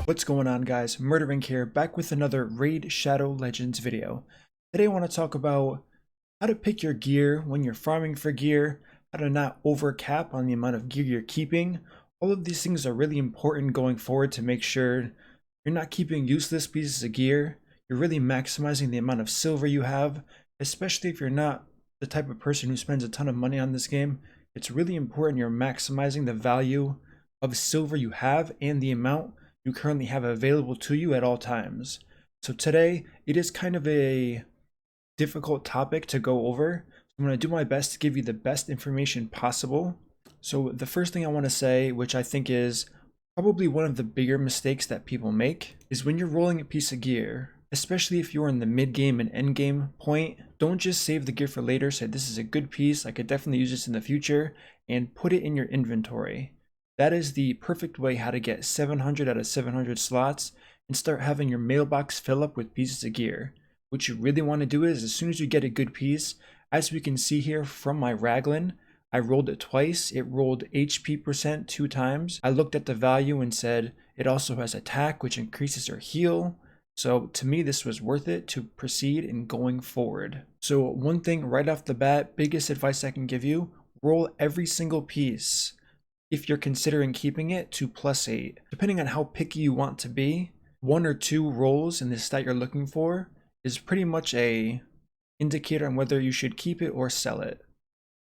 What's going on, guys? MurderInc here, back with another Raid Shadow Legends video. Today I want to talk about how to pick your gear when you're farming for gear, how to not overcap on the amount of gear you're keeping. All of these things are really important going forward to make sure you're not keeping useless pieces of gear. You're really maximizing the amount of silver you have, especially if you're not the type of person who spends a ton of money on this game. It's really important you're maximizing the value of silver you have and the amount you currently have available to you at all times. So today, it is kind of a difficult topic to go over. I'm going to do my best to give you the best information possible. So the first thing I want to say, which I think is probably one of the bigger mistakes that people make, is when you're rolling a piece of gear, especially if you're in the mid game and end game point, don't just save the gear for later, say this is a good piece, I could definitely use this in the future, and put it in your inventory. That is the perfect way how to get 700 out of 700 slots and start having your mailbox fill up with pieces of gear. What you really want to do is, as soon as you get a good piece, as we can see here from my Raglan, I rolled it twice. It rolled HP percent 2 times. I looked at the value and said it also has attack, which increases your heal. So to me, this was worth it to proceed in going forward. So one thing right off the bat, biggest advice I can give you, roll every single piece, if you're considering keeping it, to +8. Depending on how picky you want to be, 1 or 2 rolls in the stat you're looking for is pretty much a indicator on whether you should keep it or sell it.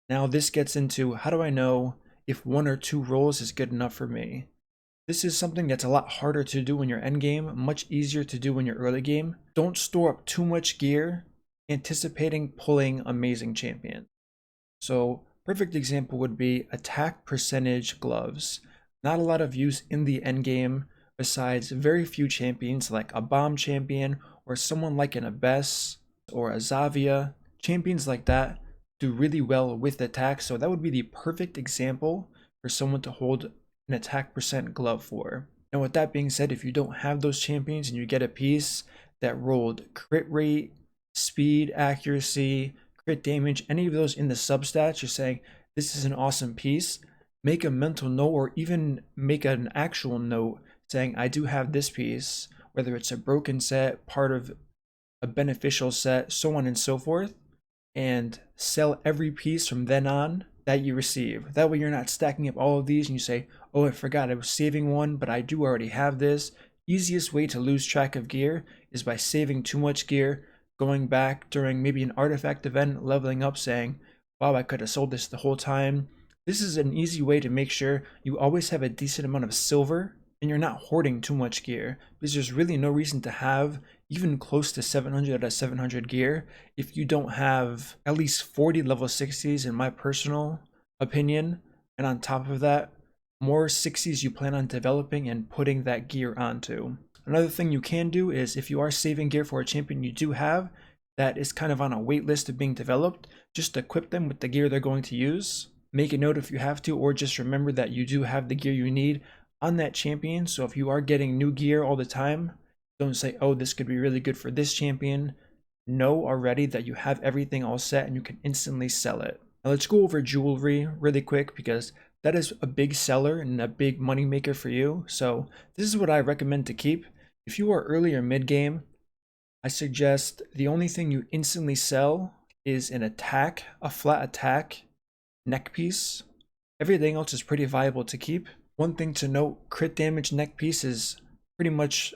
Now this gets into, how do I know if 1 or 2 rolls is good enough for me? This is something that's a lot harder to do in your end game, much easier to do in your early game. Don't store up too much gear anticipating pulling amazing champion. So perfect example would be attack percentage gloves. Not a lot of use in the end game besides very few champions like a bomb champion or someone like an Abyss or a Zavia. Champions like that do really well with attack, so that would be the perfect example for someone to hold an attack percent glove for. Now with that being said, if you don't have those champions and you get a piece that rolled crit rate, speed, accuracy, crit damage, any of those in the substats, you're saying this is an awesome piece, make a mental note or even make an actual note saying I do have this piece, whether it's a broken set, part of a beneficial set, so on and so forth, and sell every piece from then on that you receive. That way you're not stacking up all of these and you say, oh, I forgot I was saving one, but I do already have this. Easiest way to lose track of gear is by saving too much gear, going back during maybe an artifact event, leveling up, saying, wow, I could have sold this the whole time. This is an easy way to make sure you always have a decent amount of silver and you're not hoarding too much gear, because there's really no reason to have even close to 700 out of 700 gear if you don't have at least 40 level 60s in my personal opinion, and on top of that, more 60s you plan on developing and putting that gear onto. Another thing you can do is, if you are saving gear for a champion you do have that is kind of on a wait list of being developed, just equip them with the gear they're going to use. Make a note if you have to, or just remember that you do have the gear you need on that champion. So if you are getting new gear all the time, don't say, oh, this could be really good for this champion. Know already that you have everything all set and you can instantly sell it. Now let's go over jewelry really quick, because that is a big seller and a big money maker for you. So this is what I recommend to keep. If you are early or mid game, I suggest the only thing you instantly sell is an attack, a flat attack neck piece. Everything else is pretty viable to keep. One thing to note, crit damage neck piece is pretty much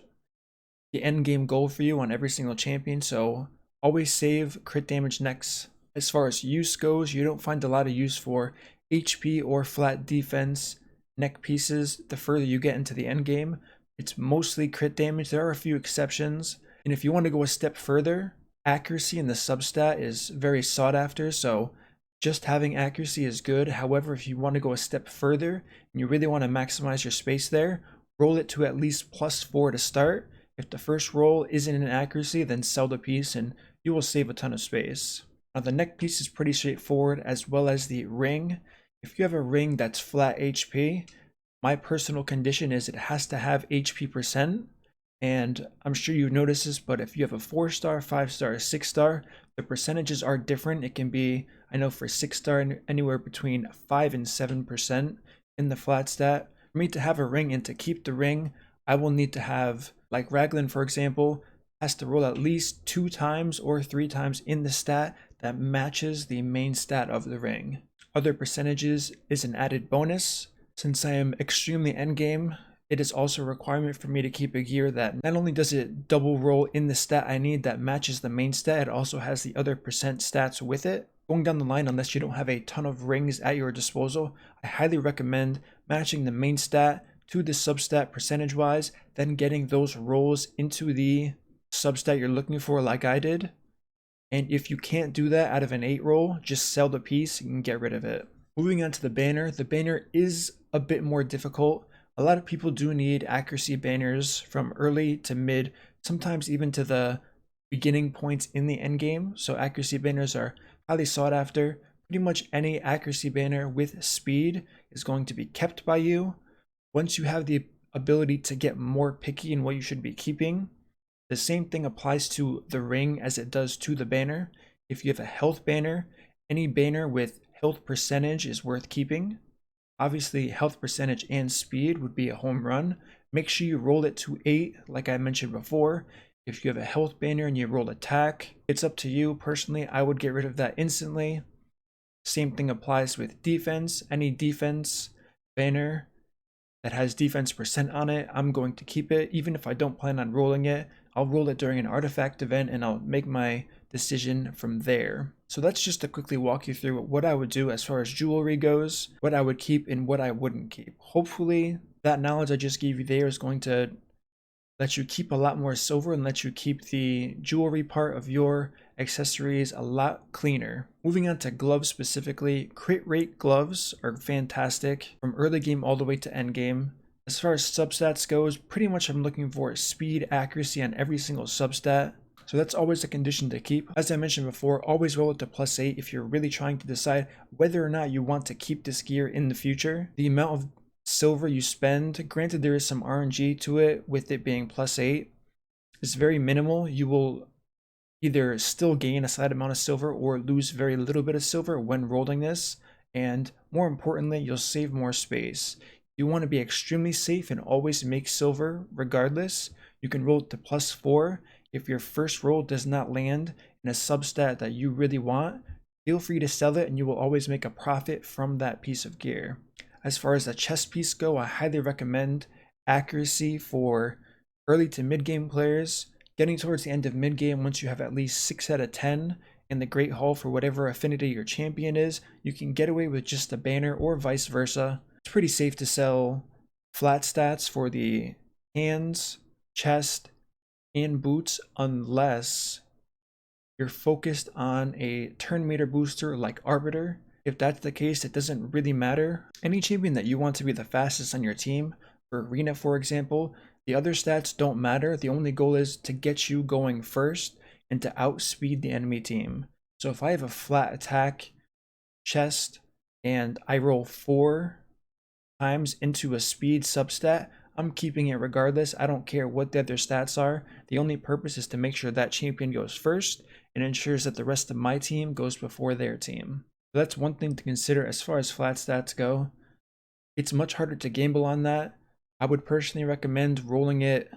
the end game goal for you on every single champion, so always save crit damage necks. As far as use goes, you don't find a lot of use for HP or flat defense neck pieces the further you get into the end game. It's mostly crit damage. There are a few exceptions, and if you want to go a step further, accuracy in the substat is very sought after, so just having accuracy is good. However, if you want to go a step further and you really want to maximize your space there, roll it to at least +4 to start. If the first roll isn't in accuracy, then sell the piece and you will save a ton of space. Now the neck piece is pretty straightforward, as well as the ring. If you have a ring that's flat HP, my personal condition is it has to have HP percent. And I'm sure you noticed this, but if you have a 4-star, 5-star, 6-star, the percentages are different. It can be, I know for 6-star, anywhere between 5 and 7% in the flat stat. For me to have a ring and to keep the ring, I will need to have, like Raglan for example, has to roll at least 2 times or 3 times in the stat that matches the main stat of the ring. Other percentages is an added bonus. Since I am extremely endgame, it is also a requirement for me to keep a gear that not only does it double roll in the stat I need that matches the main stat, it also has the other percent stats with it. Going down the line, unless you don't have a ton of rings at your disposal, I highly recommend matching the main stat to the substat percentage wise, then getting those rolls into the substat you're looking for like I did. And if you can't do that out of an 8 roll, just sell the piece and get rid of it. Moving on to the banner is a bit more difficult. A lot of people do need accuracy banners from early to mid, sometimes even to the beginning points in the end game. So accuracy banners are highly sought after. Pretty much any accuracy banner with speed is going to be kept by you. Once you have the ability to get more picky in what you should be keeping, the same thing applies to the ring as it does to the banner. If you have a health banner, any banner with health percentage is worth keeping. Obviously, health percentage and speed would be a home run. Make sure you roll it to 8, like I mentioned before. If you have a health banner and you roll attack, it's up to you. Personally, I would get rid of that instantly. Same thing applies with defense. Any defense banner that has defense percent on it, I'm going to keep it. Even if I don't plan on rolling it, I'll roll it during an artifact event and I'll make my decision from there. So that's just to quickly walk you through what I would do as far as jewelry goes, what I would keep and what I wouldn't keep. Hopefully that knowledge I just gave you there is going to let you keep a lot more silver and let you keep the jewelry part of your accessories a lot cleaner. Moving on to gloves specifically, crit rate gloves are fantastic from early game all the way to end game. As far as substats goes, pretty much I'm looking for speed, accuracy on every single substat. So that's always a condition to keep. As I mentioned before, always roll it to +8 if you're really trying to decide whether or not you want to keep this gear in the future. The amount of silver you spend, granted there is some RNG to it with it being +8, is very minimal. You will either still gain a slight amount of silver or lose very little bit of silver when rolling this, and more importantly, you'll save more space. You want to be extremely safe and always make silver regardless. You can roll it to +4. If your first roll does not land in a substat that you really want, feel free to sell it and you will always make a profit from that piece of gear. As far as the chest piece go, I highly recommend accuracy for early to mid game players. Getting towards the end of mid game, once you have at least 6 out of 10 in the Great Hall for whatever affinity your champion is, you can get away with just a banner or vice versa. It's pretty safe to sell flat stats for the hands, chest, and boots unless you're focused on a turn meter booster like Arbiter. If that's the case, it doesn't really matter. Any champion that you want to be the fastest on your team, for Arena for example, the other stats don't matter. The only goal is to get you going first and to outspeed the enemy team. So if I have a flat attack, chest, and I roll 4 times into a speed substat, I'm keeping it regardless. I don't care what the other stats are. The only purpose is to make sure that champion goes first and ensures that the rest of my team goes before their team. So that's one thing to consider as far as flat stats go. It's much harder to gamble on that. I would personally recommend rolling it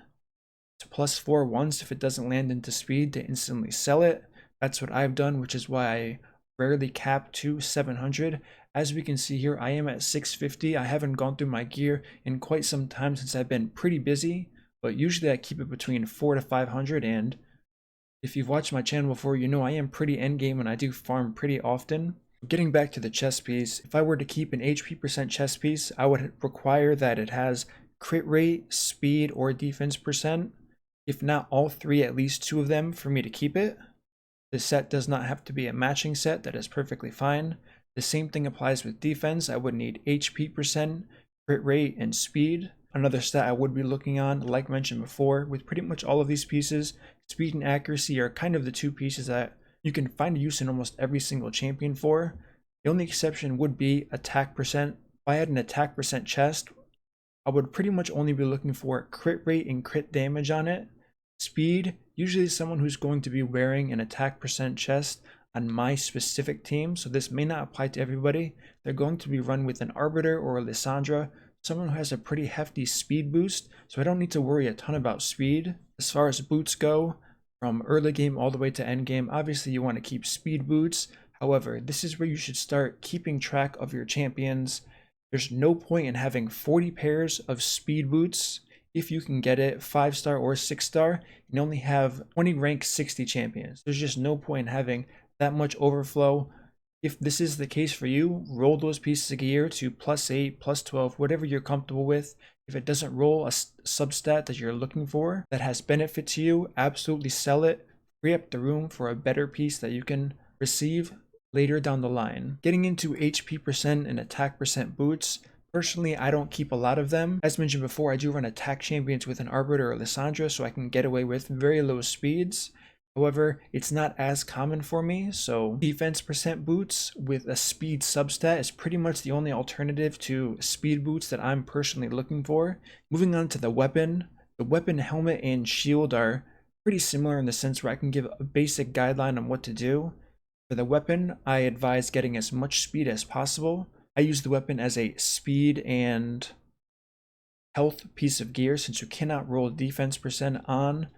to +4 once if it doesn't land into speed to instantly sell it. That's what I've done, which is why I rarely cap to 700. As we can see here, I am at 650. I haven't gone through my gear in quite some time since I've been pretty busy, but usually I keep it between 400 to 500, and if you've watched my channel before, you know I am pretty endgame and I do farm pretty often. Getting back to the chest piece, if I were to keep an HP percent chest piece, I would require that it has crit rate, speed, or defense percent. If not all three, at least 2 of them for me to keep it. The set does not have to be a matching set, that is perfectly fine. The same thing applies with defense. I would need HP percent, crit rate, and speed. Another stat I would be looking on, like mentioned before, with pretty much all of these pieces, speed and accuracy are kind of the 2 pieces that you can find use in almost every single champion for. The only exception would be attack percent. If I had an attack percent chest, I would pretty much only be looking for crit rate and crit damage on it. Speed, usually someone who's going to be wearing an attack percent chest on my specific team, so this may not apply to everybody. They're going to be run with an Arbiter or a Lissandra, someone who has a pretty hefty speed boost, so I don't need to worry a ton about speed. As far as boots go, from early game all the way to end game, obviously you want to keep speed boots. However, this is where you should start keeping track of your champions. There's no point in having 40 pairs of speed boots if you can get it 5-star or 6-star and only have 20 rank 60 champions. There's just no point in having that much overflow. If this is the case for you, roll those pieces of gear to +8, +12, whatever you're comfortable with. If it doesn't roll a substat that you're looking for that has benefit to you, absolutely sell it. Free up the room for a better piece that you can receive later down the line. Getting into HP percent and attack percent boots, personally I don't keep a lot of them. As mentioned before, I do run attack champions with an Arbiter or Lissandra, so I can get away with very low speeds. However, it's not as common for me, so defense percent boots with a speed substat is pretty much the only alternative to speed boots that I'm personally looking for. Moving on to the weapon helmet and shield are pretty similar in the sense where I can give a basic guideline on what to do. For the weapon, I advise getting as much speed as possible. I use the weapon as a speed and health piece of gear since you cannot roll defense percent on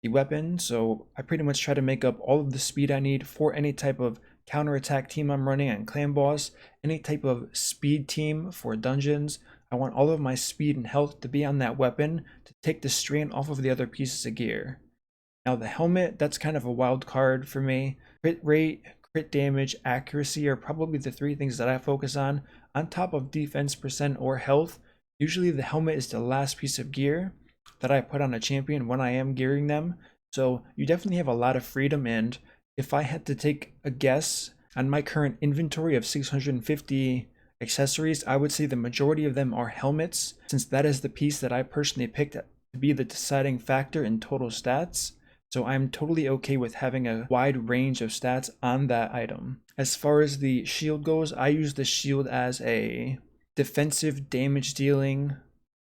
the weapon, so I pretty much try to make up all of the speed I need for any type of counterattack team I'm running on clan boss, any type of speed team for dungeons. I want all of my speed and health to be on that weapon to take the strain off of the other pieces of gear. Now the helmet, that's kind of a wild card for me. Crit rate, crit damage, accuracy are probably the three things that I focus on top of defense percent or health. Usually the helmet is the last piece of gear that I put on a champion when I am gearing them, so you definitely have a lot of freedom. And if I had to take a guess on my current inventory of 650 accessories, I would say the majority of them are helmets, since that is the piece that I personally picked to be the deciding factor in total stats. So I'm totally okay with having a wide range of stats on that item. As far as the shield goes, I use the shield as a defensive damage dealing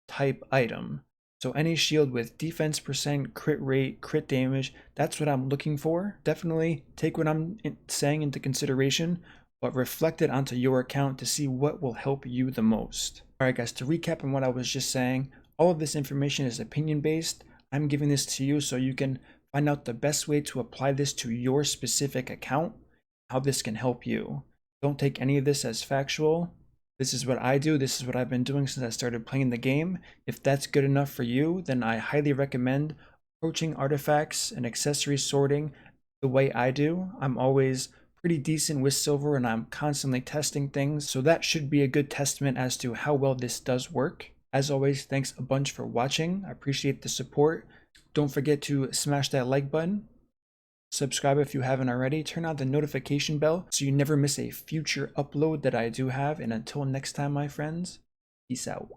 type item. So any shield with defense percent, crit rate, crit damage, that's what I'm looking for. Definitely take what I'm saying into consideration, but reflect it onto your account to see what will help you the most. Alright guys, to recap on what I was just saying, all of this information is opinion based. I'm giving this to you so you can find out the best way to apply this to your specific account, how this can help you. Don't take any of this as factual. This is what I do. This is what I've been doing since I started playing the game. If that's good enough for you, then I highly recommend approaching artifacts and accessory sorting the way I do. I'm always pretty decent with silver and I'm constantly testing things, so that should be a good testament as to how well this does work. As always, thanks a bunch for watching. I appreciate the support. Don't forget to smash that like button. Subscribe if you haven't already. Turn on the notification bell so you never miss a future upload that I do have. And until next time, my friends, peace out.